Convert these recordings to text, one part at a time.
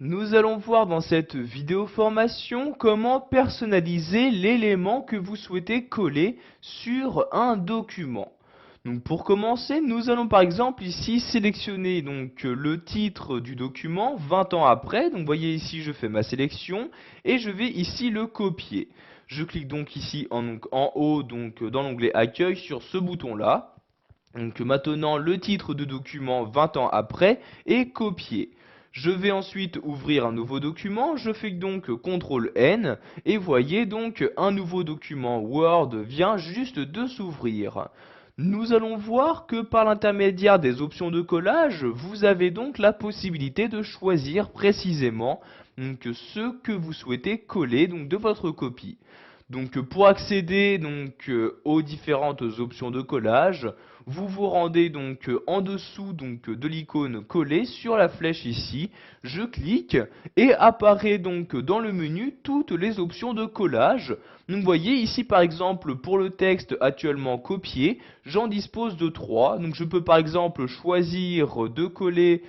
Nous allons voir dans cette vidéo formation comment personnaliser l'élément que vous souhaitez coller sur un document. Donc pour commencer, nous allons par exemple ici sélectionner le titre du document 20 ans après. Donc vous voyez ici je fais ma sélection et je vais ici le copier. Je clique donc ici en haut dans l'onglet accueil sur ce bouton là. Donc maintenant le titre de document 20 ans après est copié. Je vais ensuite ouvrir un nouveau document, je fais donc CTRL N et voyez donc un nouveau document Word vient juste de s'ouvrir. Nous allons voir que par l'intermédiaire des options de collage, vous avez donc la possibilité de choisir précisément ce que vous souhaitez coller de votre copie. Donc pour accéder aux différentes options de collage, vous vous rendez en dessous de l'icône coller sur la flèche ici, je clique et apparaît dans le menu toutes les options de collage. Donc vous voyez ici par exemple pour le texte actuellement copié, j'en dispose de 3. Donc je peux par exemple choisir de coller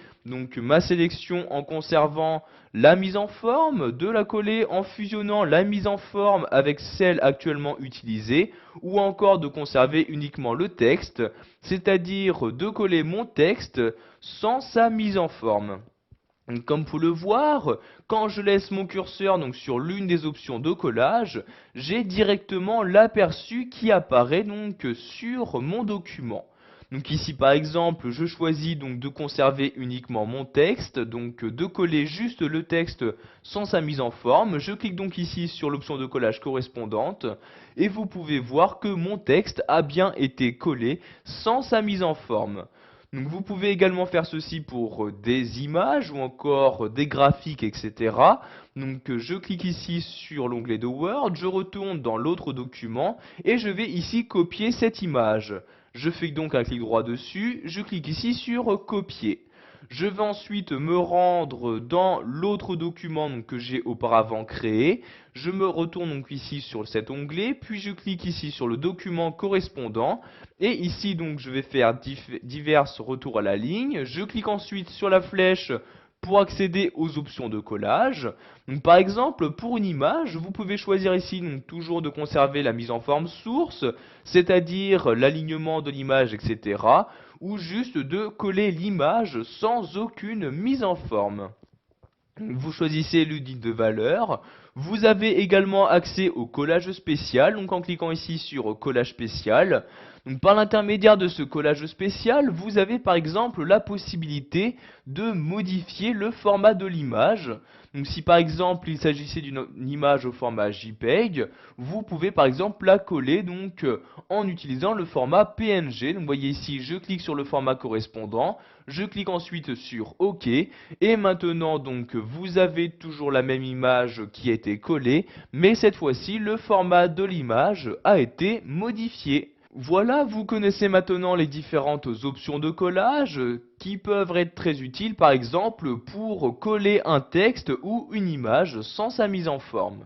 ma sélection en conservant la mise en forme, de la coller en fusionnant la mise en forme avec celle actuellement utilisée, ou encore de conserver uniquement le texte, c'est-à-dire de coller mon texte sans sa mise en forme. Comme vous le voir, quand je laisse mon curseur sur l'une des options de collage, j'ai directement l'aperçu qui apparaît sur mon document. Donc ici par exemple, je choisis de conserver uniquement mon texte, de coller juste le texte sans sa mise en forme. Je clique donc ici sur l'option de collage correspondante et vous pouvez voir que mon texte a bien été collé sans sa mise en forme. Donc vous pouvez également faire ceci pour des images ou encore des graphiques, etc. Donc je clique ici sur l'onglet de Word, je retourne dans l'autre document et je vais ici copier cette image. Je fais donc un clic droit dessus, je clique ici sur copier. Je vais ensuite me rendre dans l'autre document que j'ai auparavant créé. Je me retourne ici sur cet onglet, puis je clique ici sur le document correspondant. Et ici je vais faire divers retours à la ligne. Je clique ensuite sur la flèche pour accéder aux options de collage. Donc, par exemple, pour une image, vous pouvez choisir ici toujours de conserver la mise en forme source, c'est-à-dire l'alignement de l'image, etc. Ou juste de coller l'image sans aucune mise en forme. Vous choisissez l'unité de valeur. Vous avez également accès au collage spécial, en cliquant ici sur collage spécial. Donc par l'intermédiaire de ce collage spécial, vous avez par exemple la possibilité de modifier le format de l'image. Donc si par exemple il s'agissait d'une image au format JPEG, vous pouvez par exemple la coller en utilisant le format PNG. Donc vous voyez ici, je clique sur le format correspondant, je clique ensuite sur OK et maintenant vous avez toujours la même image qui a été collée, mais cette fois-ci le format de l'image a été modifié. Voilà, vous connaissez maintenant les différentes options de collage qui peuvent être très utiles par exemple pour coller un texte ou une image sans sa mise en forme.